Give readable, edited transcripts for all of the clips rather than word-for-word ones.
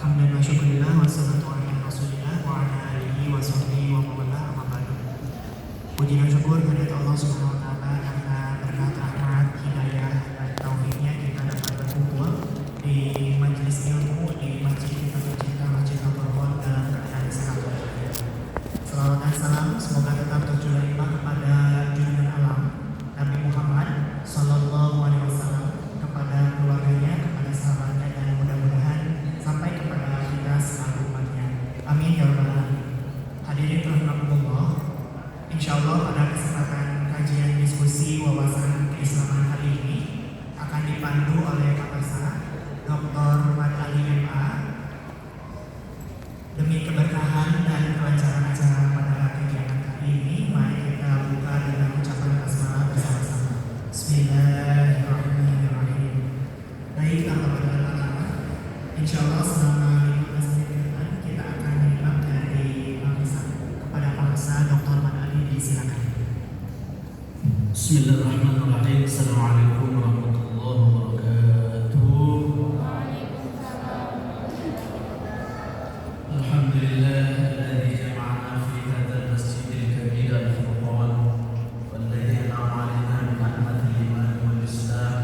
Hamdan wa syukurillah wa salatu ala rasulillah wa ala alihi wa sahbihi wa mawala amma ba'du. Puji dan syukur kepada Allah Subhanahu wa taala karena berkat rahmat, hidayah dan taufiknya kita dapat berkumpul di majelis ilmu di masjid kita tercinta, Masjid Al-Qur'an dalam keadaan sehat walafiat. Salawat dan salam semoga tetap tercurah kepada junjungan alam Nabi Muhammad sallallahu alaihi wasallam, kepada keluarganya, kepada sahabatnya, dan mudah-mudahan sampai kepada kita selalu umatnya. Amin ya rabbal alamin. Hadirin rahimakumullah. Insyaallah pada kesempatan kajian diskusi wawasan keislaman kali ini akan dipandu oleh Bapak Dr. Mat Ali MA. Demi keberkahan dan kelancaran acara pada kegiatan kali ini, mari kita buka dengan ucapan basmalah bersama-sama. Bismillahirrahmanirrahim. Baik, tanpa berlama-lama, insyaallah selama 15 menit ke depan kita akan menyimak dari Bapak kepada Pak Dr. Mat Ali, disilakan. Bismillahirrahmanirrahim. Assalamualaikum warahmatullahi wabarakatuh. Alhamdulillah alladzi jama'ana fi hadzal masjidil kabir al-furqan walladzi an'ama 'alaina bi ni'matil iman wal islam.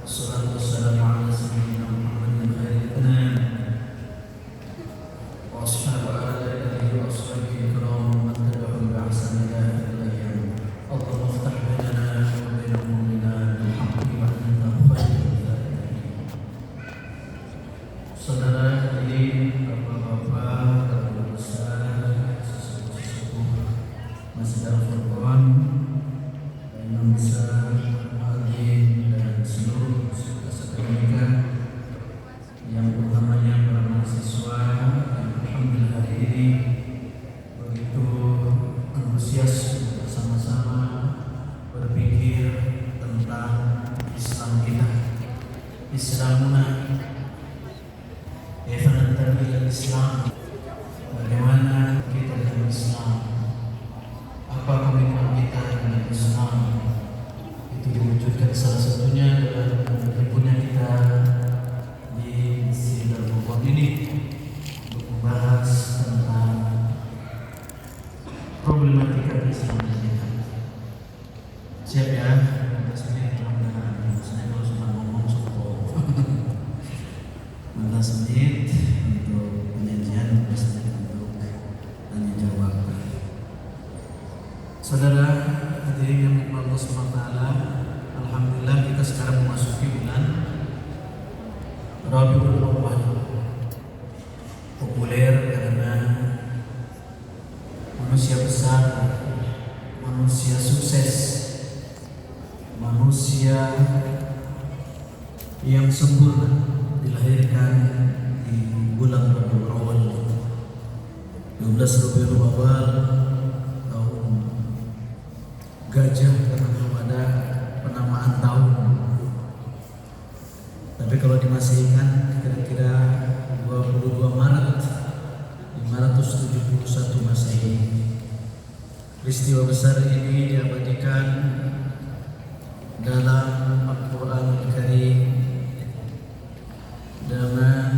Wassalatu wassalamu ala sayyidina Muhammadin khairil anam wa ashabihi wa ashabihi kiram man tabi'ahum bi ihsan ila yaumil qiyamah. Allahumma iftah bainana wa bain qulubina bil haqqi wa anta khairul faatihin. Saudara hadirin, bapak-bapak, guru besar, sesepuh Masjid Al-Furqan, imam besar, muadzin, dan seluruh peserta akademika, yang utamanya para mahasiswa yang alhamdulillah hari ini begitu antusias bersama-sama berpikir tentang Islam kita. Islamuna, Islam, bagaimana kita dengan Islam, apa komitmen kita dengan Islam, itu diwujudkan salah satunya dalam perhimpunan kita di Masjid Al-Qur'an ini untuk membahas tentang problematika Islam kita. Siap ya? Saya harus ngomong sopo 15 menit untuk penyajian, untuk tanya jawab. Saudara hadirin yang dirahmati Allah SWT, alhamdulillah kita sekarang memasuki bulan Rabiul Awwal. Populer karena manusia besar, manusia sukses, manusia yang sempurna dilahirkan di bulan Rabiul Awal, 12 Rabiul Awal, tahun gajah karena belum ada penamaan tahun. Tapi kalau dimasihkan kira-kira 22 Maret 571 Masehi. Peristiwa besar ini diabadikan dalam Al-Qur'anul Karim dengan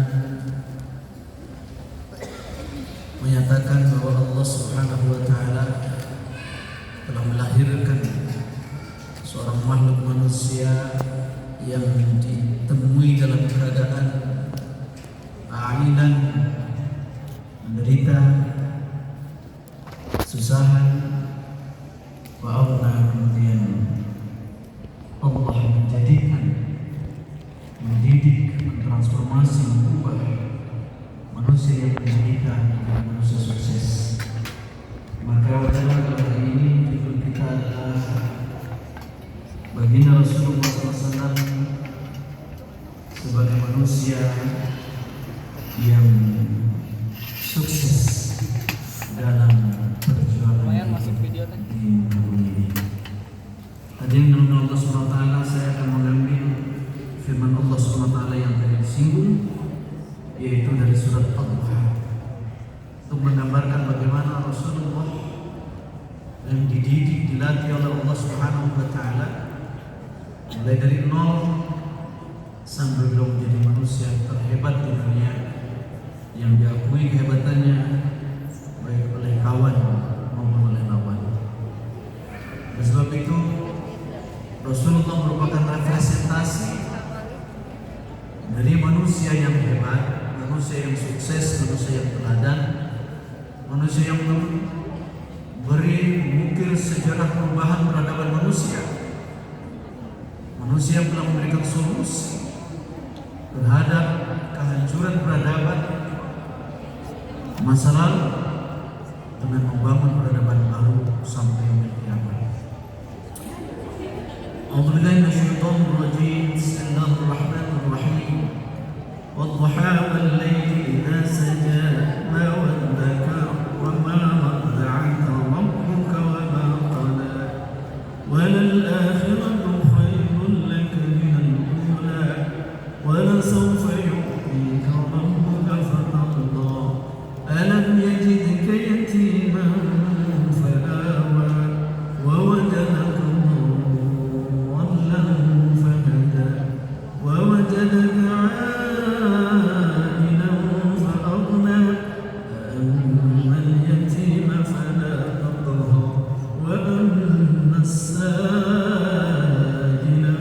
menyatakan bahwa Allah Subhanahu wa taala telah melahirkan seorang makhluk manusia yang ditemui dalam keadaan ailan, menderita, kesusahan, wa'awna, kemudian Allah mendidik, mentransformasi, mengubah manusia yang menderita menjadi manusia sukses. Maka wajarlah kalau hari ini judul kita adalah baginda Rasulullah SAW sebagai manusia yang sukses dalam perjuangan di dunia ini. Tadi yang Allah SWT, saya akan mengambil firman Allah SWT yang tadi disinggung, yaitu dari surat Al-Duha, untuk menggambarkan bagaimana Rasulullah yang dididik, dilatih oleh Allah Subhanahu wa taala mulai dari nol sampai belum menjadi manusia terhebat di dunia kehebatannya baik oleh kawan maupun oleh lawan. Oleh sebab itu Rasulullah merupakan representasi dari manusia yang hebat, manusia yang sukses, manusia yang teladan, manusia yang memberi mengukir sejarah perubahan peradaban manusia, manusia yang telah memberikan solusi terhadap kehancuran peradaban masa lalu dengan membangun peradaban baru sampai yaumil qiyamah. A'udzubillahi minasyaitonir rajim. Bismillahirrahmanirrahim. Wadduha wal laili idza saja ma waddaka wa ma wadda'aka rabbuka wa ma qala walal akhiratu khairun laka minal ula wa lasawfa yu'tika rabbuka fatarda alam yajidka yatiman fa'awa wa wajadaka ووجدك عائلا فأغنى فأما اليتيم فلا تقهر وأما السائل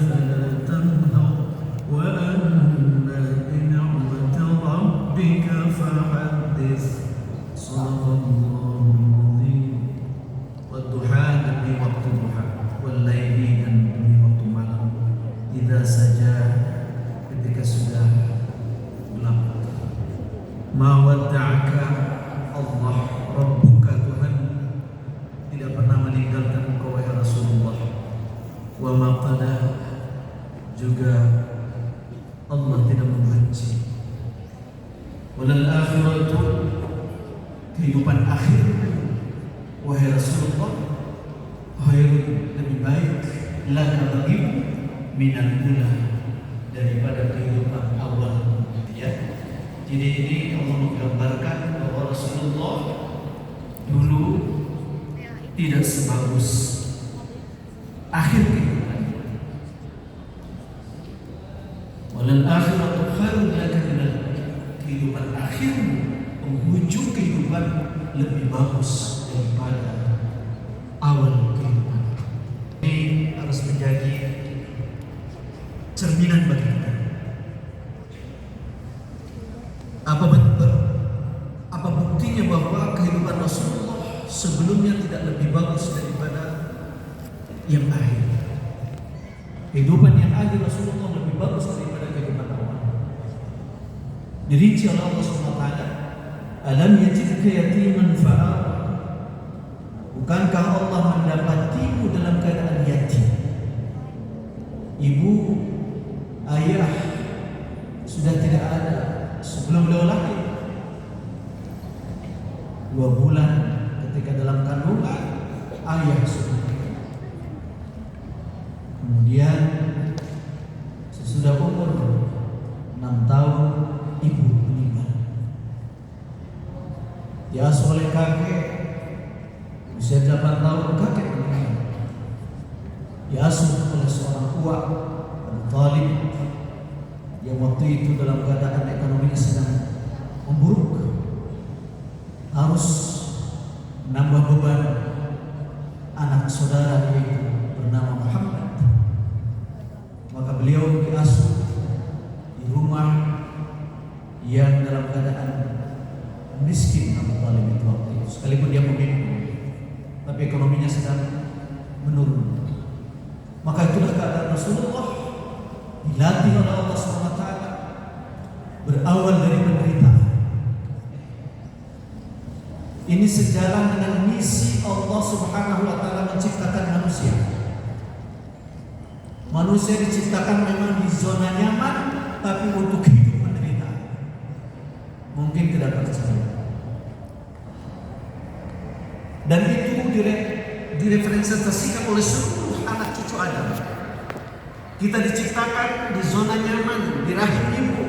فلا تنهر وأما بنعمة ربك فحدث. صدق الله العظيم. والضحى demi waktu duha, wal-laili dan demi waktu malam, idza saja ketika sudah gelap. Ma wadda'aka Allah Rabbuka, Tuhan tidak pernah meninggalkan engkau wahai Rasulullah. Wa ma qala, juga Allah tidak membenci. Walal akhiratu, kehidupan akhir wahai Rasulullah, khairun, lebih baik, laka bagimu minal ula, daripada kehidupan awal, ya. Jadi ini Allah menggambarkan bahwa Rasulullah dulu tidak sebagus akhir kehidupan. Walal akhiratu khairun laka minal, kehidupan akhir, penghujung kehidupan lebih bagus daripada awal kehidupan. Ini harus menjadi cerminan bagi kita. Apa buktinya bahwa kehidupan Rasulullah sebelumnya tidak lebih bagus daripada yang akhir? Kehidupan yang akhir Rasulullah lebih bagus daripada kehidupan awal. Dirinci oleh Allah SWT, alam yajidka yatiman fa'awa, bukankah Allah mendapatimu dalam keadaan yatim? Ibu, ayah sudah tidak ada sebelum beliau lahir. 2 bulan ketika dalam kandungan, ayah sudah meninggal. Kemudian sesudah umur 6 tahun, ibu meninggal. Diasuh oleh kakek, usia 8 tahun kakek meninggal. Diasuh oleh seorang uak, Abu Talib, yang waktu itu dalam keadaan ekonominya sedang memburuk, harus menambah beban anak saudara yaitu bernama Muhammad. Maka beliau diasuh di rumah yang dalam keadaan miskin. Abu Talib itu waktu itu, sekalipun dia pemimpin, tapi ekonominya sedang menurun. Maka itulah keadaan Rasulullah, dilatih oleh Allah SWT, berawal dari penderitaan. Ini sejalan dengan misi Allah Subhanahu wa Ta'ala menciptakan manusia. Manusia diciptakan memang di zona nyaman, tapi untuk hidup menderita. Mungkin tidak percaya. Dan itu direpresentasikan oleh seluruh anak cucu Adam. Kita diciptakan di zona nyaman, di rahim ibu.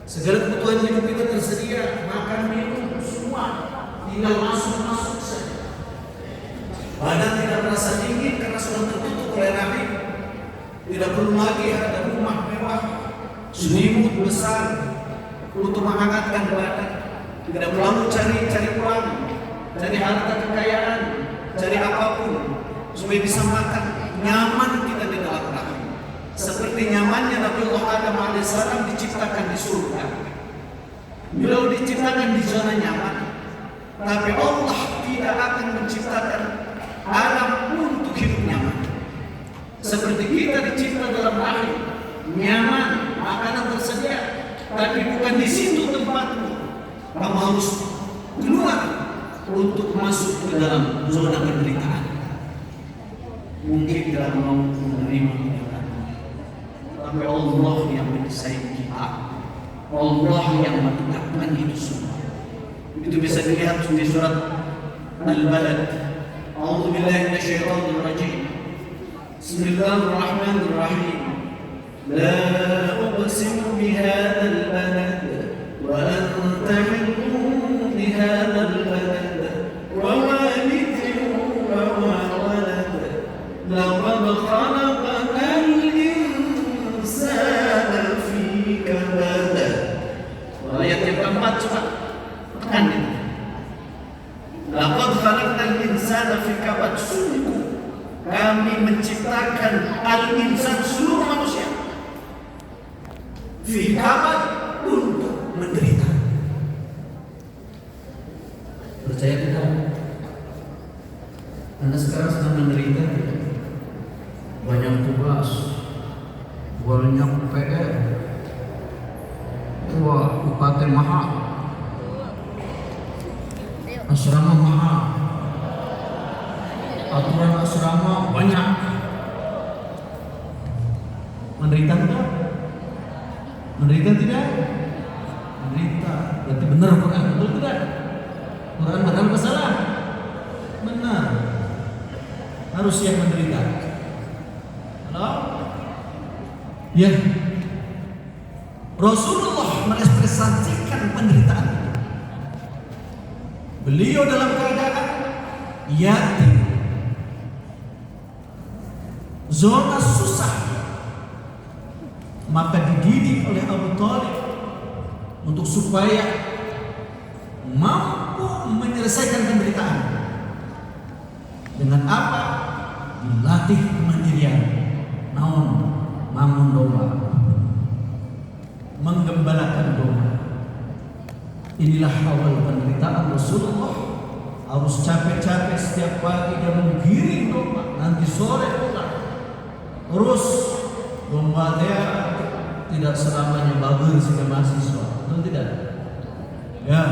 Segala kebutuhan hidup kita tersedia, makan, minum, semua tinggal masuk saja. Badan tidak merasa dingin karena sudah tertutup oleh rahim. Tidak perlu lagi ada rumah mewah, selimut besar untuk menghangatkan badan. Tidak perlu cari uang, cari harta kekayaan, cari apapun supaya bisa makan. Nyaman kita di dalam rahim. Seperti nyamannya Nabiullah Adam alaihissalam diciptakan di surga. Beliau diciptakan di zona nyaman. Tapi Allah tidak akan menciptakan Adam untuk hidup nyaman. Seperti kita dicipta dalam rahim, nyaman, makanan tersedia, tapi bukan di situ tempatmu. Kamu harus keluar untuk masuk ke dalam zona penderitaan. Mungkin tidak mau menerima kenyataan, tapi Allah yang mendesain kita, Allah yang menetapkan itu semua. Itu bisa dilihat di surat Al-Balad. A'udzubillahi minasyaitonir rajim. Bismillahirrahmanirrahim. La uqsimu bihadzal balad wa anta hillun bihadzal balad wa walidin wa ma walad. Laqad khalaqnal insana fi kabad. Ayat yang keempat coba. Laqad khalaqnal insana fi kabad. Sungguh kami menciptakan al-insan seluruh manusia fi kabad, untuk menderita. Percaya tidak? Anda sekarang sedang menderita tidak? Banyak tugas, banyak PR, UKT mahal, asrama mahal, aturan asrama banyak. Menderita tidak? Menderita tidak? Menderita. Berarti benar Quran, betul tidak? Quran benar apa salah? Benar. Harus yang menderita. Halo? Ya. Rasulullah merepresentasikan penderitaan itu. Beliau dalam keadaan yatim, zona susah, maka dididik oleh Abu Thalib untuk supaya mampu menyelesaikan penderitaan. Dengan apa? Dilatih kemandirian. Naon? Mangun domba, menggembalakan domba. Inilah awal penderitaan Rasulullah. Harus capek-capek setiap pagi dia menggiring domba, nanti sore pulang. Terus domba dia tidak selamanya bagus sebagai mahasiswa, betul tidak? Ya,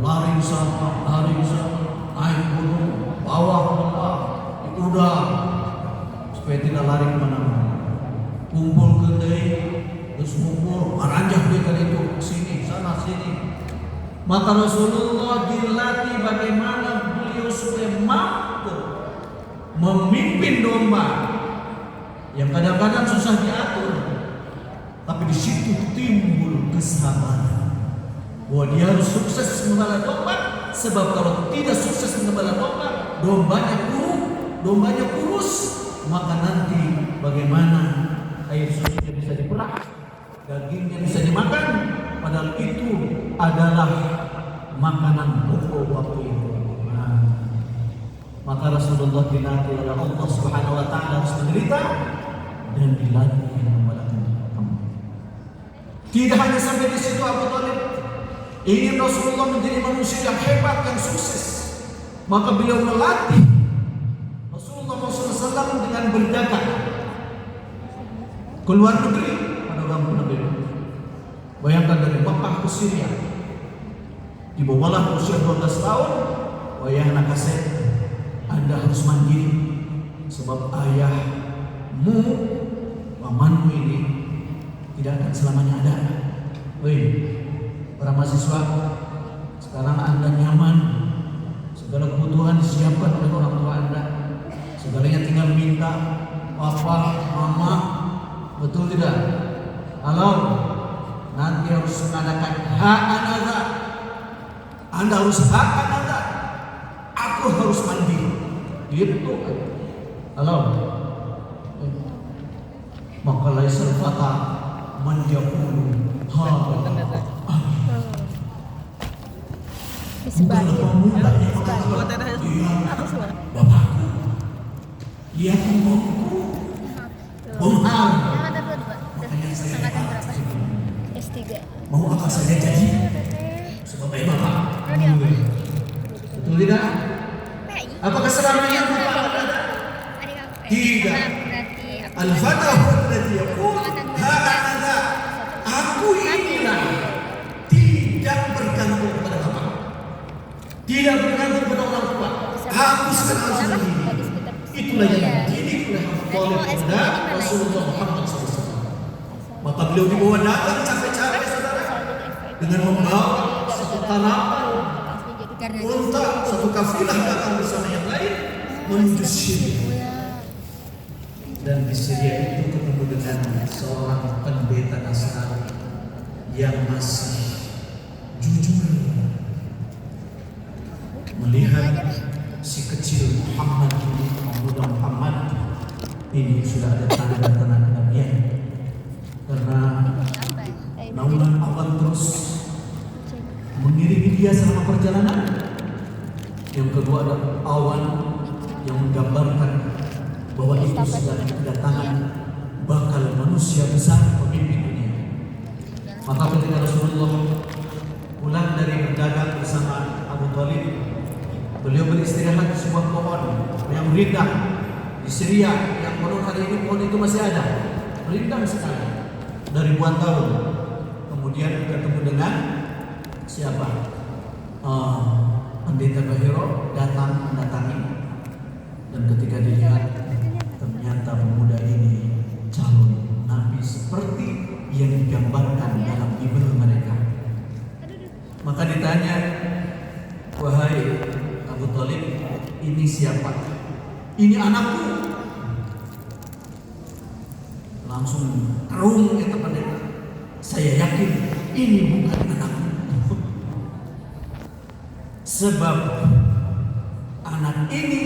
lari sama, naik gunung, bawah domba, di udara, supaya tidak lari kemana-mana. Kumpul kedai, terus kumpul, maranjak dia kali itu sini, sana sini. Maka Rasulullah dilatih bagaimana beliau supaya mampu memimpin domba yang kadang-kadang susah diatur, tapi di situ timbul kesabaran bahwa dia harus sukses mengembala domba. Sebab kalau tidak sukses mengembala domba, dombanya kurus, maka nanti bagaimana air susunya bisa diperah, dagingnya bisa dimakan, padahal itu adalah makanan pokok waktu itu. Maka Rasulullah dilatih oleh Allah Subhanahu wa taala harus menderita dan dilatih mengembalakan kamu. Tidak hanya sampai di situ, Abu Thalib ingin Rasulullah menjadi manusia yang hebat, yang sukses. Maka beliau melatih Rasulullah SAW dengan berdagang ke luar negeri pada waktu Nabi. Bayangkan dari Makkah ke Syria, dibawalah usia 12 tahun. Wayah anak kasih, Anda harus mandiri, sebab ayahmu, pamanmu ini tidak akan selamanya ada. Woi, para mahasiswa, sekarang Anda nyaman, segala kebutuhan disiapkan oleh orang tua Anda, segalanya tinggal minta papa, mama, betul tidak? Halo, nanti harus mengadakan hak anada. Anda harus hak anada. Aku harus mandiri. Gitu. Halo. Maka laisal fata man yaqulu ha. Bukan pemuda yang mengatakan, dia bapakku, dia pembongku, Bung Ham. Angkatan berapa? Angkatan berapa? S3. Mau apa saja jadi sebagai bapak. Betul tidak? Apakah selamanya bapak ada? Tidak. Al-fatahu alladhi yaqul ha'adha, aku inilah, tidak bergantung pada bapak, tidak bergantung pada orang tua, aku sekarang sendiri. Itulah yang dididik oleh kepada Rasulullah Muhammad SAW. Maka beliau dibawa datang capek-capek saudara, dengan membawa satu tanaman unta, satu kafilah datang bersama yang lain menuju Syria. Dan di Syria itu ketemu dengan seorang pendeta Nasrani yang masih jujur, melihat si kecil Muhammad ini, pemuda Muhammad ini sudah ada tanda-tanda kenabian, karena naungan awan terus mengiringi dia selama perjalanan. Yang kedua ada awan yang menggambarkan bahwa itu sudah kedatangan bakal manusia besar pemimpin dunia. Maka ketika Rasulullah pulang dari berdagang bersama Abu Thalib, beliau beristirahat di sebuah pohon yang rindang di Syria, yang konon hari ini pohon itu masih ada, rindang sekali dari ribuan tahun. Kemudian ketemu dengan siapa? Pendeta Bahiro datang mendatangi, dan ketika dilihat ternyata pemuda ini calon nabi seperti yang digambarkan dalam Bible mereka. Maka ditanya, wahai Abu Thalib, ini siapa? Ini anakku. Langsung kerung kata pendeta, saya yakin ini bukan anakku. Sebab anak ini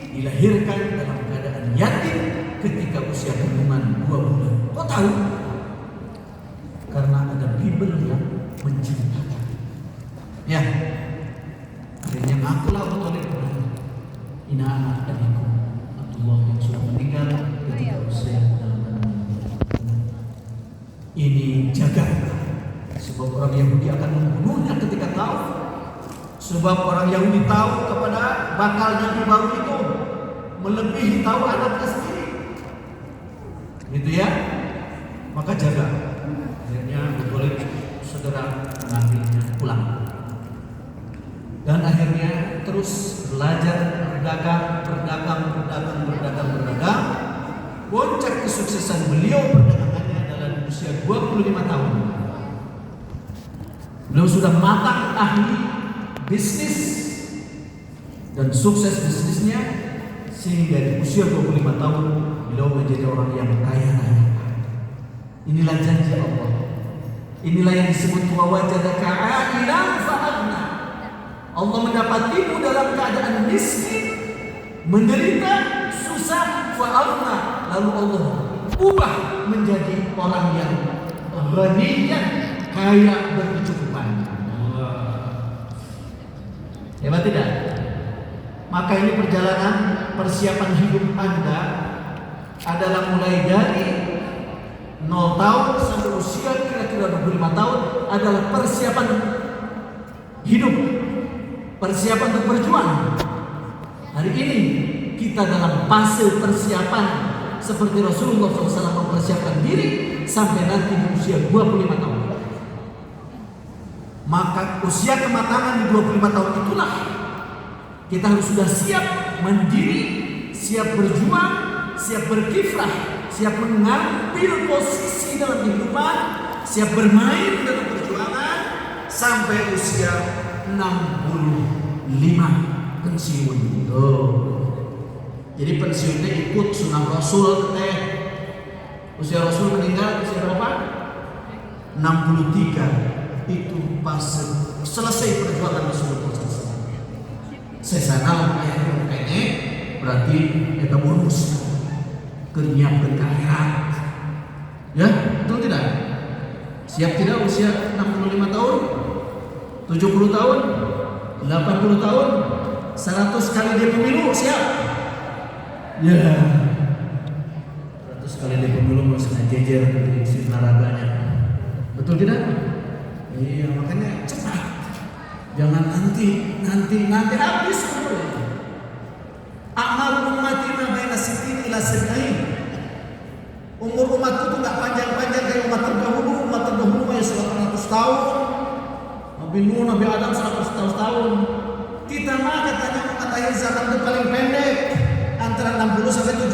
dilahirkan dalam keadaan yatim ketika usia kandungan 2 bulan. Kok tahu? Karena ada Bible yang menceritakan. Ya, akhirnya ngakulah Abu Thalib, ini anak adikku Abdullah yang sudah meninggal ketika usia dalam kandungan. Ini jaga, sebab orang Yahudi akan membunuhnya ketika tahu. Sebab orang Yahudi tahu kepada bakal nabi baru itu melebihi tahu anaknya sendiri, gitu ya. Maka jaga. Akhirnya Abu Thalib segera mengambilnya pulang, dan akhirnya terus belajar berdagang. Puncak kesuksesan beliau perdagangannya adalah di usia 25 tahun. Beliau sudah matang ahli bisnis dan sukses bisnisnya, sehingga di usia 25 tahun beliau menjadi orang yang kaya raya. Inilah janji Allah. Inilah yang disebut wa wajadaka 'ailan fa'aghna. Allah mendapatimu dalam keadaan miskin, menderita, susah, fa'aghna, lalu Allah ubah menjadi orang yang ghaniyan, kaya berkecukupan. Hebat tidak? Maka ini perjalanan persiapan hidup Anda adalah mulai dari 0 tahun sampai usia kira-kira 25 tahun adalah persiapan hidup, persiapan untuk berjuang. Hari ini kita dalam fase persiapan seperti Rasulullah SAW mempersiapkan diri sampai nanti di usia 25 tahun. Maka usia kematangan di 25 tahun itulah kita harus sudah siap mandiri, siap berjuang, siap berkiprah, siap mengambil posisi dalam kehidupan, siap bermain dalam perjuangan sampai usia 65 pensiun. Jadi pensiunnya ikut sunnah Rasul. Usia Rasul meninggal usia berapa? 63. Itu pas selesai perjuangan Rasulullah SAW. Sesana ayah kayaknya berarti kita bonus kenyiap berkairan. Ya, betul tidak? Siap tidak usia 65 tahun? 70 tahun? 80 tahun, 100 kali dia pemilu, siap? Ya, 100 kali dia pemilu harus kena jejer di sisi naraganya. Betul tidak? Iya, makanya cepat. Jangan nanti habis umur. Amal ummati ma baina sittin ila sab'in. Umur umatku tuh nggak panjang-panjang kayak umat terdahulu. Umat terdahulu ya 100 tahun. Nabi Nuh, Nabi Adam 100 tahun. Kita mah katanya umat akhir zaman itu paling pendek, antara 60 sampai 70.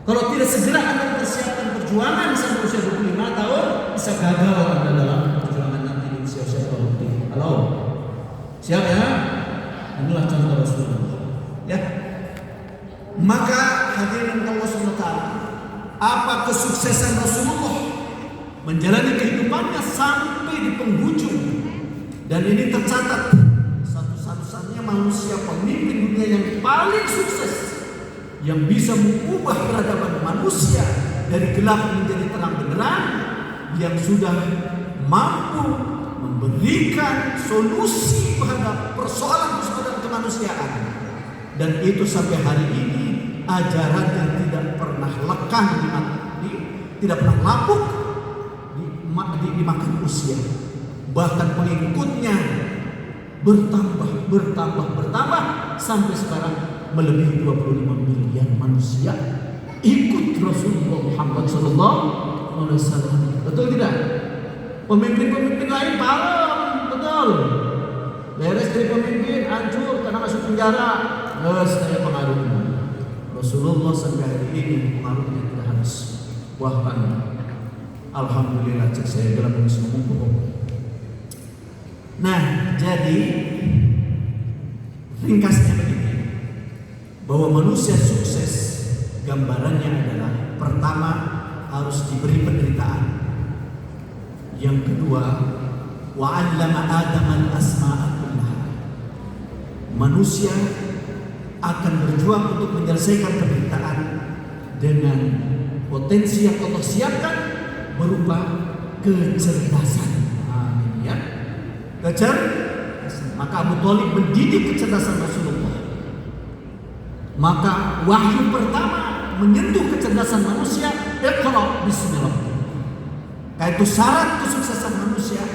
Kalau tidak segera Anda mempersiapkan perjuangan sampai usia 25 tahun, bisa gagal Anda dalam perjuangan nanti di usia-usia 20. Halo? Siap ya? Inilah contoh Rasulullah. Ya. Maka hadirin Allah Subhanahu wa taala, apa kesuksesan Rasulullah menjalani kehidupannya sampai di penghujung, dan ini tercatat satu-satunya manusia pemimpin dunia yang paling sukses, yang bisa mengubah peradaban manusia dari gelap menjadi terang benderang, yang sudah mampu memberikan solusi terhadap persoalan-persoalan kemanusiaan, dan itu sampai hari ini ajarannya tidak pernah lekang, tidak pernah lapuk dimakan usia. Bahkan pengikutnya bertambah sampai sekarang melebihi 25 miliar manusia ikut Rasulullah Muhammad SAW. Betul tidak? Pemimpin-pemimpin lain parah, betul. Beres dari pemimpin, hancur karena masuk penjara. Saya pengaruhnya. Rasulullah sampai hari ini pengaruhnya tidak habis. Bahkan alhamdulillah cek saya dalam ngomong. Nah, jadi ringkasnya begini, bahwa manusia sukses gambarannya adalah pertama harus diberi penderitaan. Yang kedua, wa'allama Adam al-asma'a kullaha. Manusia akan berjuang untuk menyelesaikan penderitaan dengan potensi yang Allah siapkan berupa kecerdasan. Amin ya. Kecerdasan. Maka Abu Thalib mendidik kecerdasan Rasulullah. Maka wahyu pertama menyentuh kecerdasan manusia, iqra bismi rabbik. Itu syarat kesuksesan manusia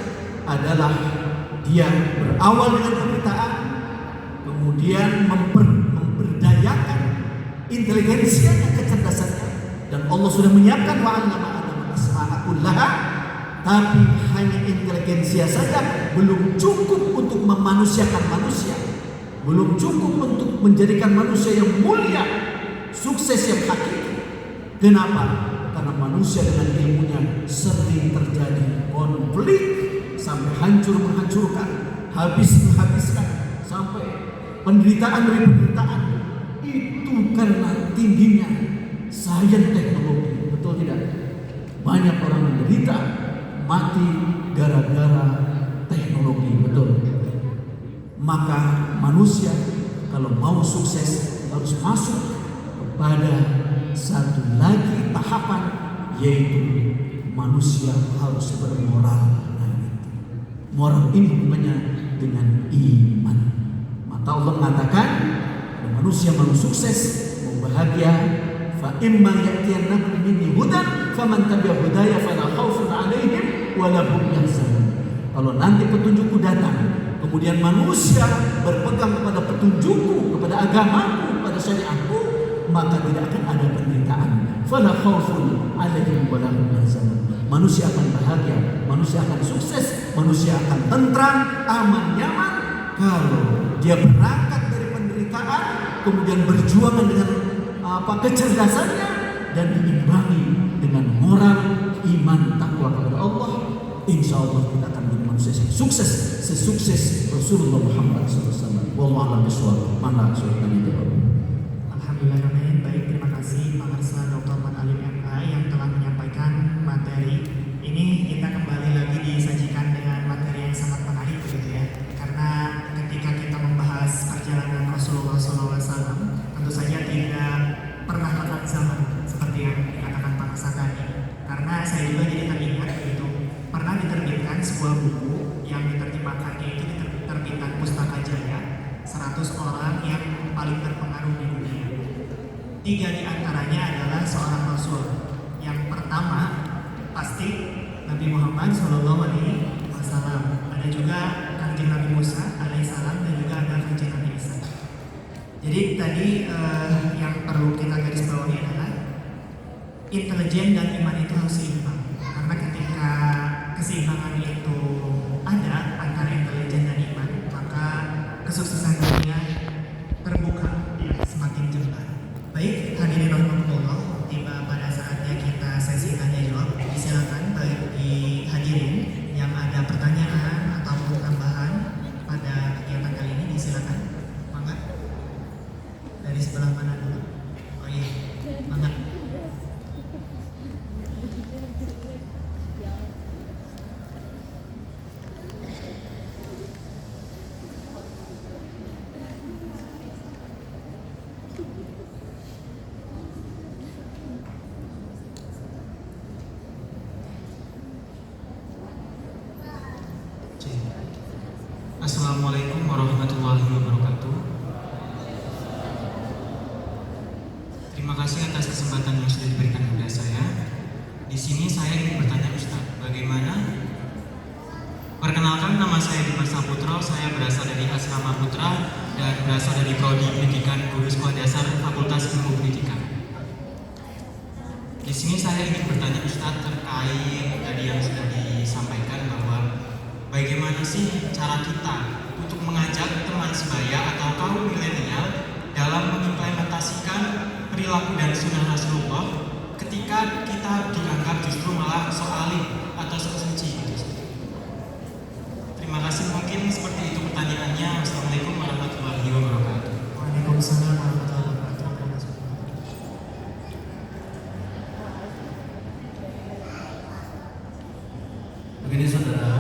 adalah dia berawal dengan penderitaan, kemudian memberdayakan inteligensianya, kecerdasannya, dan Allah sudah menyiapkan wa'allama Adam al-asma'a kullaha. Tapi hanya inteligensia saja belum cukup untuk memanusiakan manusia, belum cukup untuk menjadikan manusia yang mulia, sukses yang hakiki. Kenapa? Karena manusia dengan ilmunya sering terjadi konflik sampai hancur menghancurkan, habis menghabiskan, sampai penderitaan demi penderitaan. Itu karena tingginya sains teknologi. Betul tidak? Banyak orang menderita, mati gara-gara teknologi. Betul. Maka manusia kalau mau sukses harus masuk kepada satu lagi tahapan, yaitu manusia harus bermoral. Moral ini hubungannya dengan iman. Maka Allah mengatakan, manusia mau sukses, mau bahagia, fa imma ya'tiyannakum minni hudan faman tabi'a hudaya fala khaufun 'alaihim wa la hum yahzanun. Kalau nanti petunjukku datang, kemudian manusia berpegang kepada petunjukku, kepada agamaku, kepada syariatku, maka tidak akan ada penderitaan. Fala khaufun 'alaihim wa la hum yahzanun. Manusia akan bahagia, manusia akan sukses, manusia akan tentram, aman, nyaman kalau dia berangkat dari penderitaan, kemudian berjuang dengan kecerdasannya, dan diimbangi dengan moral, iman, takwa kepada Allah. Insya Allah kita akan menjadi manusia yang sukses, sesukses Rasulullah Muhammad SAW. Wallahu a'lam bishawab. Mana sudah dijawab? Alhamdulillah, baik, terima kasih Pak Arsa Dr. Mat Alim MA yang telah menyampaikan materi ini. Kita kembali lagi disajikan dengan materi yang sangat menarik begitu ya, karena ketika kita membahas perjalanan Rasulullah SAW, tentu saja tidak pernah lewat zaman seperti yang dikatakan Pak Arsa tadi. Karena saya juga jadi teringat itu pernah diterbitkan sebuah buku yang diterjemahkannya itu di terbitan Pustaka Jaya, 100 orang yang paling berpengaruh di dunia. 3 di antaranya adalah seorang Rasul. Yang pertama pasti Nabi Muhammad SAW. Ada juga Kanjeng Nabi Musa alaihissalam dan juga ada Kanjeng Nabi Isa. Jadi tadi yang perlu kita garis bawahi adalah intelijen dan iman itu harus seimbang. Karena ketika keseimbangan itu ada antara intelijen dan iman, maka kesuksesan dunia terbuka, ya, semakin jembar. Baik, hadirin rahimakumullah, tiba pada saatnya kita sesi tanya jawab. Silakan bagi hadirin yang ada pertanyaan ataupun tambahan pada kegiatan kali ini, disilakan. Mangga. Dari sebelah mana dulu? Oh iya, mangga. Assalamualaikum warahmatullahi wabarakatuh. Terima kasih atas kesempatan yang sudah diberikan kepada saya. Di sini saya ingin bertanya Ustaz, bagaimana? Perkenalkan, nama saya Dimas Saputra. Saya berasal dari Asrama Putra dan berasal dari Prodi Pendidikan Guru Sekolah Dasar Fakultas Ilmu Pendidikan. Di sini saya ingin bertanya Ustaz terkait tadi yang sudah disampaikan bahwa bagaimana sih cara kita untuk mengajak teman sebaya atau kaum milenial dalam mengimplementasikan perilaku dan sunnah Rasulullah ketika kita dianggap justru malah soalim atau suci gitu. Terima kasih, mungkin seperti itu pertanyaannya. Assalamualaikum warahmatullahi wabarakatuh. Waalaikumsalam warahmatullahi wabarakatuh. Begini saudara,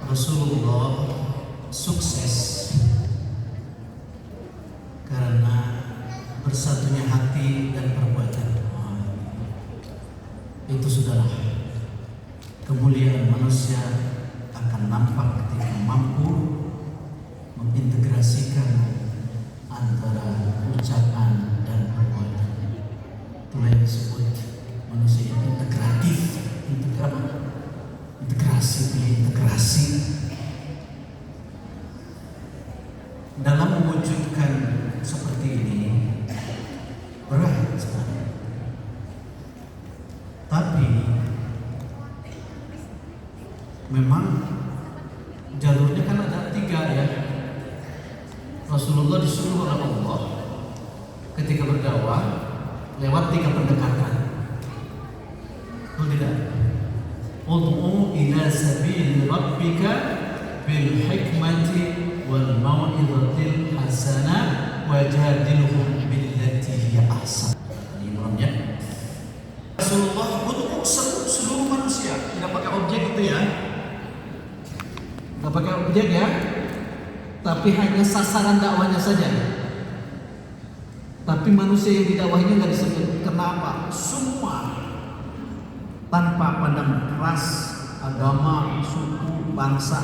Rasulullah sukses karena bersatunya hati dan perbuatan. Itu saudara, kemuliaan manusia akan nampak ketika mampu mengintegrasikan antara ucapan dan perbuatan. Itulah yang disebut manusia yang integratif, integrasi dalam mewujudkan seperti ini berat sekali. Tapi memang jalurnya kan ada 3 ya. Rasulullah disuruh oleh Allah ketika berdakwah lewat 3 pendekatan. Betul tidak? Ud'u ila sabil rabbika bil hikmati wal mau'izatil hasanah wajadilhum billati hiya ahsan. Ini namanya Rasulullah untuk seluruh manusia, tidak pakai objek itu ya. Tidak pakai objek ya. Tapi hanya sasaran dakwahnya saja. Tapi manusia yang didakwahinya nggak disebut. Kenapa? Semua tanpa pandang ras, agama, suku, bangsa,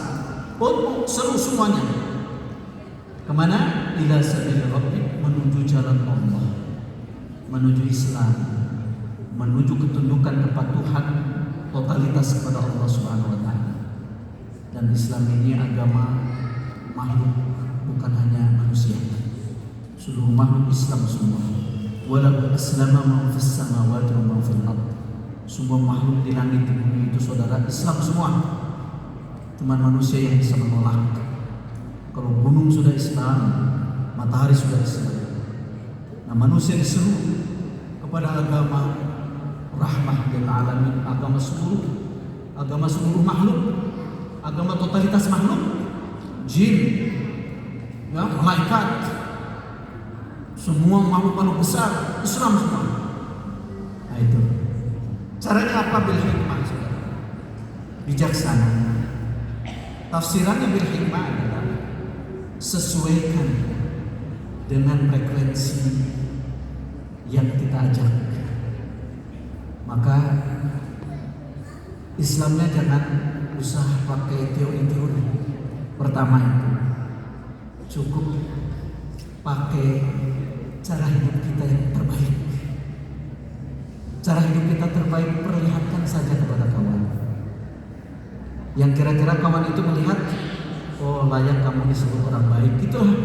untuk semuanya. Kemana? Ila sabil rabbik, menuju jalan Allah, menuju Islam, menuju ketundukan kepatuhan totalitas kepada Allah Subhanahu wa taala. Dan Islam ini agama makhluk, bukan hanya manusia. Seluruh makhluk Islam semua. Walau aslama man fis samawati wa man fil ardh. Semua makhluk di langit di bumi itu saudara Islam semua. Cuma manusia yang bisa menolak. Kalau gunung sudah Islam, matahari sudah Islam. Nah, manusia disuruh kepada agama rahmah lil alamin, agama seluruh makhluk, agama totalitas makhluk, jin, ya, malaikat, semua makhluk besar, Islam semua. Nah itu. Caranya apa? Bil hikmah, saudara. Bijaksana. Tafsirannya bil hikmah adalah sesuaikan dengan frekuensi yang kita ajak. Maka Islamnya jangan usah pakai teori-teori. Pertama itu cukup pakai cara hidup kita yang terbaik. Cara hidup kita terbaik perlihatkan saja kepada kawan. Yang kira-kira kawan itu melihat, oh layak kamu disebut orang baik, gitulah.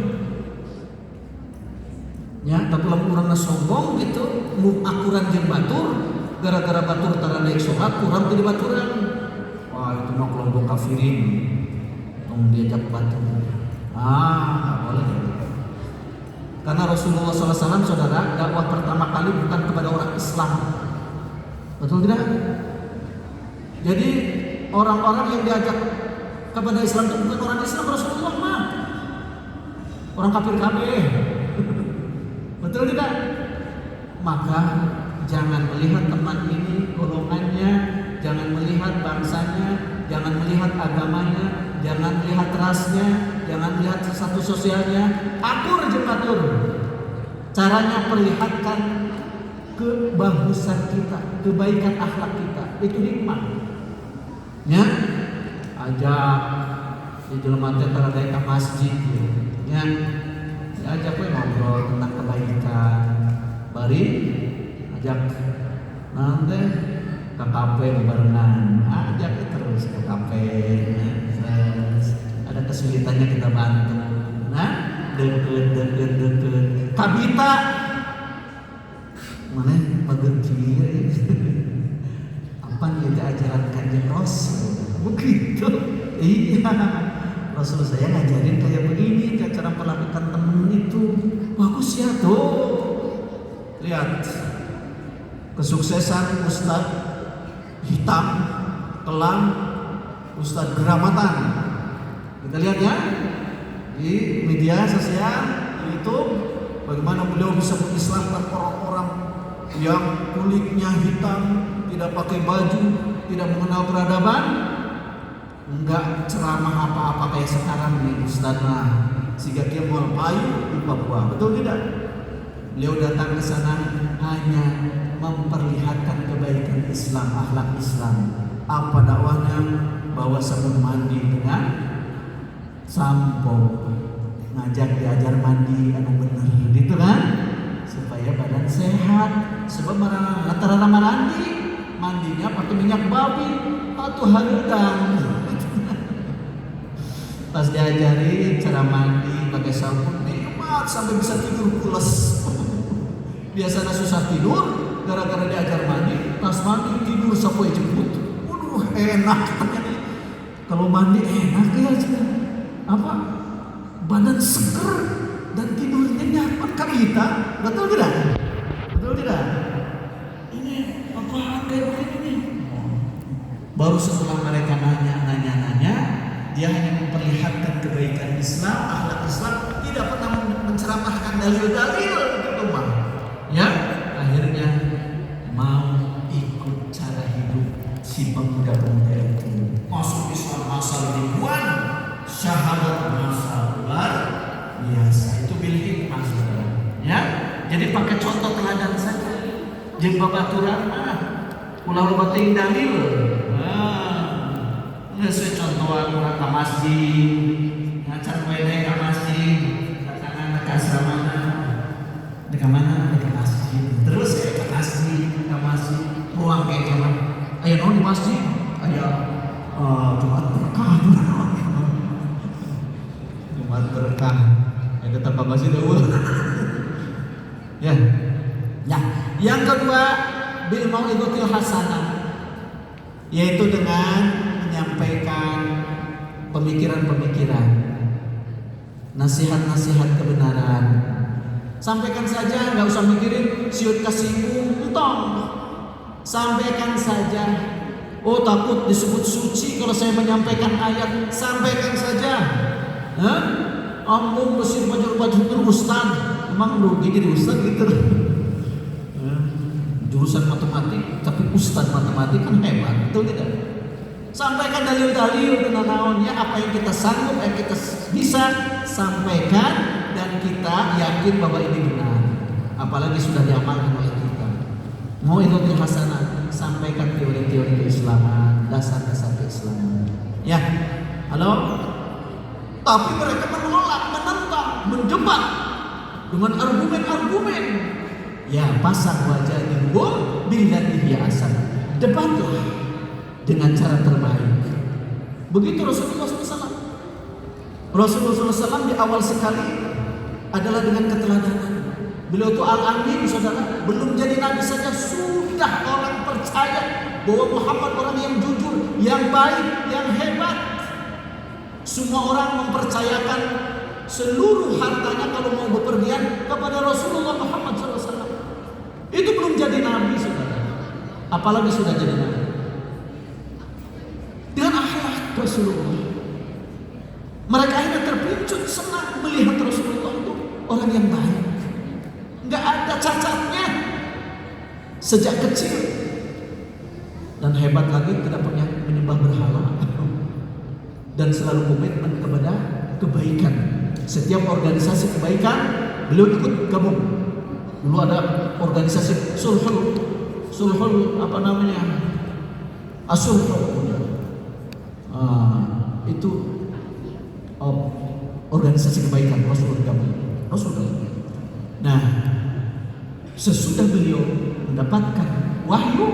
Ya, tapi lamun urang sombong gitu, nu akuran jeung batur, gara-gara batur tara naik sholat, kurang teu dibaturan. Wah, itu mah kelompok kafirin. Tong diajak batur. Nggak boleh. Karena Rasulullah SAW, saudara, dakwah pertama kali bukan kepada orang Islam. Betul tidak? Jadi orang-orang yang diajak kepada Islam itu bukan orang Islam, Rasulullah mah orang kafir kabeh. Betul tidak? Maka jangan melihat teman ini golongannya, jangan melihat bangsanya, jangan melihat agamanya, jangan melihat rasnya, jangan melihat status sosialnya. Akur jeung batur. Caranya perlihatkan kebagusan kita, kebaikan akhlak kita. Itu nikmat. Ya, ajak di jelema teh tara daek ka masjid ya. Ajak we ngobrol tentang kebaikan. Bari ajak nanti ke kafe barengan. Ajak terus ke kafe. Ada kesulitannya kita bantu. Nah, deket. Kabita mana pager kieu apa nih ajaran Kanjeng Rasul begitu. Iya, Rasul saya ngajarin kayak begini cara melakukan temen itu. Bagus ya tuh. Lihat kesuksesan Ustadz hitam kelam, Ustadz Geramatan. Kita lihat ya di media sosial YouTube bagaimana beliau bisa mengislamkan orang-orang yang kulitnya hitam, tidak pakai baju, tidak mengenal peradaban, enggak ceramah apa-apa kayak sekarang nih Ustaz mah siga kieu moal payu di Papua. Betul tidak? Beliau datang ke sana hanya memperlihatkan kebaikan Islam, akhlak Islam. Apa dakwahnya? Bawa sabun mandi dengan sampo, ngajak diajar mandi anu bener gitu kan, supaya badan sehat. Sebab antara mandinya pakai minyak babi atau haludan. Pas diajari cara mandi pakai sabun nikmat sampai bisa tidur pules. Biasanya susah tidur gara-gara diajar mandi, pas mandi tidur sampai jemput. Waduh enak. Kalau mandi enak ya apa? Badan seger dan tidurnya nyaman kan kita. Betul tidak? Betul tidak? Ini apaan kayak begini? Baru setelah mereka nanya, dia hanya memperlihatkan kebaikan Islam, akhlak Islam, tidak pernah menceramahkan dalil-dalil gitu Bang. Ya, akhirnya mau ikut cara hidup si pemuda-pemuda itu. Masuk Islam asal ribuan, syahadat masa luar biasa. Itu bil hikmah saudara. Ya, jadi pakai contoh teladan saja. Jeung babaturan mah ulah bating dalil. Geus contohan urang ka masjid, ngacan we ka masjid, datangan ka asramana. Ka mana? Ka masjid. Terus ke masjid, ruang kayak zaman. Aya naon di masjid? Aya Jumat berkah. Jumat berkah. Ada tempat masjid eueuh. Ya. Ya, yang kedua bil mau'izatil hasanah, yaitu dengan menyampaikan pemikiran-pemikiran, nasihat-nasihat kebenaran. Sampaikan saja, nggak usah mikirin siut kasihmu entong. Sampaikan saja. Oh takut disebut suci kalau saya menyampaikan ayat. Sampaikan saja. Ampun mesin baju ustad. Emang rugi jadi ustad gitu. Jurusan matematik tapi ustad matematik kan hebat, betul tidak? Sampaikan dalil-dalil dengan naonnya, apa yang kita sanggup, yang kita bisa sampaikan dan kita yakin bahwa ini benar. Apalagi sudah diamalkan oleh kita. Mau itu hasanah, sampaikan teori-teori keislaman, dasar-dasar keislaman. Ya, halo. Tapi mereka menolak, menentang, mendebat dengan argumen-argumen. Ya, pasang wajah dihum billati hiya ahsan. Debatlah dengan cara terbaik. Begitu Rasulullah SAW. Rasulullah SAW di awal sekali adalah dengan keteladanan. Beliau itu al-amin, saudara. Belum jadi nabi saja sudah orang percaya bahwa Muhammad orang yang jujur, yang baik, yang hebat. Semua orang mempercayakan seluruh hartanya kalau mau bepergian kepada Rasulullah Muhammad SAW. Itu belum jadi nabi, saudara. Apalagi sudah jadi nabi. Dengan akhlak Rasulullah, mereka akhirnya terpincut senang melihat Rasulullah itu orang yang baik, nggak ada cacatnya sejak kecil, dan hebat lagi tidak pernah menyembah berhala dan selalu komitmen kepada kebaikan. Setiap organisasi kebaikan beliau ikut gabung. Dulu ada organisasi sulhul apa namanya, asulhul. Itu organisasi kebaikan Rasulullah. Nah, sesudah beliau mendapatkan wahyu,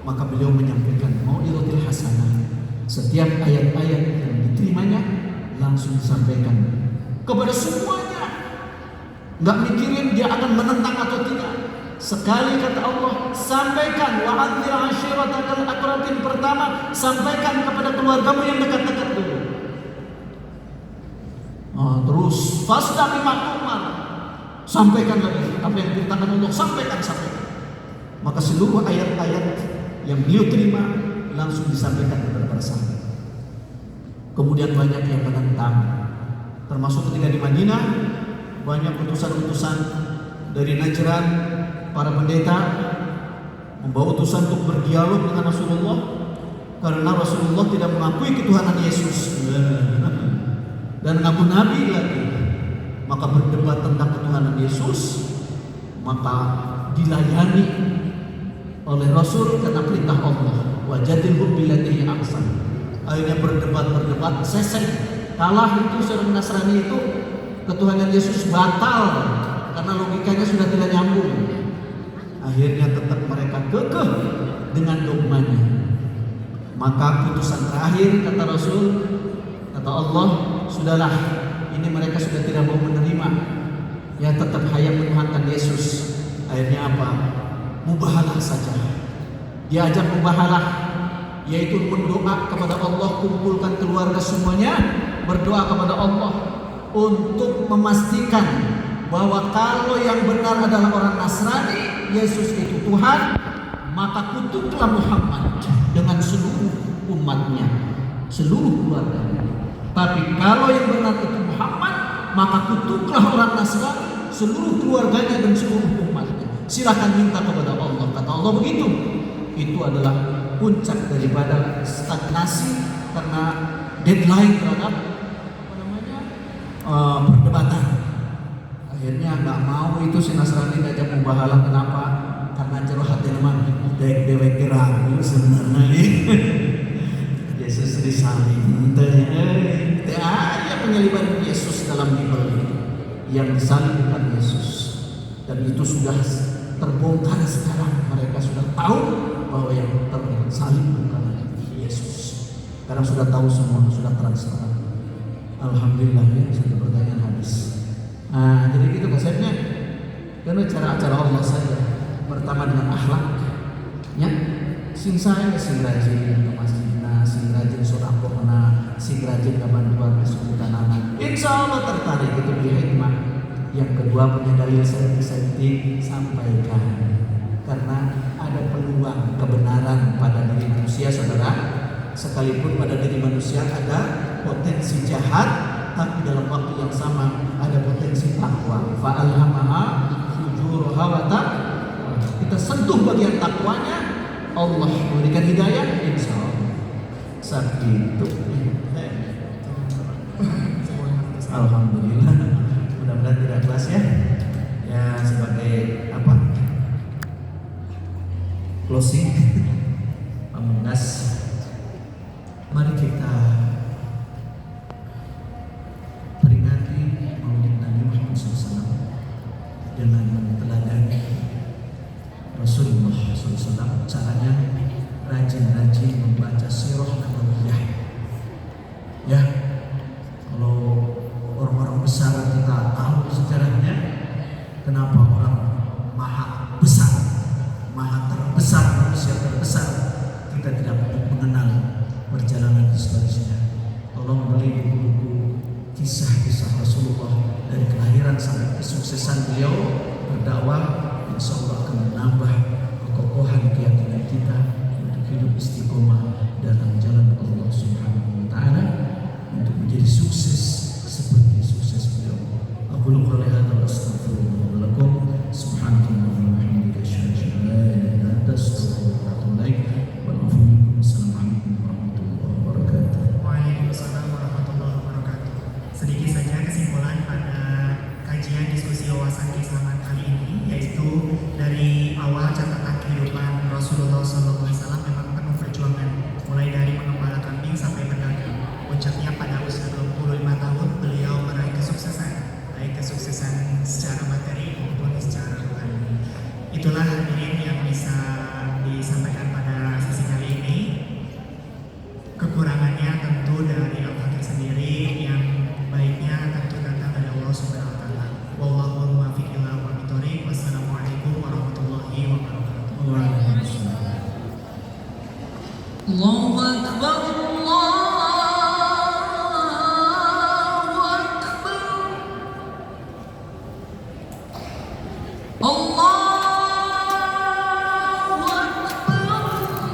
maka beliau menyampaikan mau'izatul hasanah. Setiap ayat-ayat yang diterimanya langsung disampaikan kepada semuanya. Nggak mikirin dia akan menentang atau tidak. Sekali kata Allah, sampaikan wa'adzir ashiratakal aqrabin. Pertama, sampaikan kepada keluargamu yang dekat-dekat dulu. Terus fasda bima tu'mar, sampaikan lagi apa yang diberitakan Allah, sampaikan. Maka seluruh ayat-ayat yang beliau terima langsung disampaikan kepada para sahabat. Kemudian banyak yang menentang, termasuk ketika di Madinah banyak utusan-utusan dari Najran, para pendeta membawa utusan untuk berdialog dengan Rasulullah karena Rasulullah tidak mengakui ketuhanan Yesus dan mengaku nabi lagi. Maka berdebat tentang ketuhanan Yesus, maka dilayani oleh Rasul karena perintah Allah, wajadilhum billati hiya ahsan. Akhirnya berdebat, selesai. Kalah itu seorang Nasrani itu, ketuhanan Yesus batal karena logikanya sudah tidak nyambung. Akhirnya tetap mereka kekeh dengan dogmanya. Maka putusan terakhir kata Rasul, kata Allah, sudahlah, ini mereka sudah tidak mau menerima. Ya tetap hayat menuhankan Yesus. Akhirnya apa? Mubahalah saja. Diajak mubahalah, yaitu berdoa kepada Allah, kumpulkan keluarga semuanya, berdoa kepada Allah untuk memastikan bahwa kalau yang benar adalah orang Nasrani, Yesus itu Tuhan, maka kutuklah Muhammad dengan seluruh umatnya, seluruh keluarganya. Tapi kalau yang benar itu Muhammad, maka kutuklah orang Nasrani, seluruh keluarganya dan seluruh umatnya. Silakan minta kepada Allah. Kata Allah begitu. Itu adalah puncak daripada stagnasi karena deadline terhadap perdebatan. Akhirnya nggak mau itu si Nasrani ngajak mubahalah. Kenapa? Karena jero hati memang dewek kira sebenarnya Yesus disalib. Ya penyaliban Yesus dalam Bible yang disalib bukan Yesus, dan itu sudah terbongkar sekarang. Mereka sudah tahu bahwa yang tersalib bukan Yesus. Sekarang sudah tahu semua, sudah transparan. Alhamdulillah ya, sudah pertanyaan habis. Nah, jadi gitu konsepnya. Karena cara-cara Allah saja. Pertama dengan akhlak, ya. Sing saya sing rajin ke masjid, sing rajin sedekah, sing rajin ke bantuan kesulitan anak. Insya Allah tertarik itu di hikmah. Yang kedua punya dalil saintifik, sampaikan. Karena ada peluang kebenaran pada diri manusia, saudara. Sekalipun pada diri manusia ada potensi jahat, tapi dalam waktu yang sama ada potensi takwa. Fa'alhamaha fujuraha wa taqwa. Kita sentuh bagian takwanya, Allah memberikan hidayah, insya Allah. Segitu. Alhamdulillah. Mudah-mudahan tidak kelas ya. Ya sebagai apa? Closing, pamungkas. Mari kita peringati Maulid Nabi Muhammad SAW dengan meneladani Rasulullah SAW. Caranya rajin-rajin membaca sirah nabawiyah. Ya, kalau orang-orang besar kita tahu sejarahnya, kenapa orang maha besar, maha terbesar, manusia terbesar, kita tidak mengenal perjalanan historisnya. Tolong beli buku-buku kisah-kisah Rasulullah dari kelahiran sampai kesuksesan beliau berdakwah, insya Allah akan menambah kekokohan keyakinan kita untuk hidup istiqomah dalam jalan Allah Subhanahu wa Ta'ala, untuk menjadi sukses seperti sukses beliau. Aku qouli hadza wa astaghfirullah wa lakum. Subhanakallahumma wa bihamdika asyhadu an la ilaha illa anta astaghfiruka wa atubu ilaik. Wal 'afwu minkum. Assalamualaikum warahmatullahi wabarakatuh. Waalaikumsalam warahmatullahi wabarakatuh. Sedikit saja kesimpulan pada kajian diskusi wawasan keislaman kali ini, yaitu dari awal catatan kehidupan Rasulullah SAW memang penuh perjuangan, mulai dari mengembala kambing sampai berdagang. Puncaknya pada usia 25 tahun beliau meraih kesuksesan, baik kesuksesan secara materi maupun secara rohani. Itulah hadirin yang bisa disampaikan pada sesi kali ini. Kekurangannya tentu dari Al-Fakir sendiri, yang baiknya tentu datang dari Allah Subhanahu wa Ta'ala. Wallahu muwaffiq ila aqwamit thoriq. Wassalamualaikum warahmatullahi wabarakatuh. Waalaikumsalam. Allahu Akbar, Allah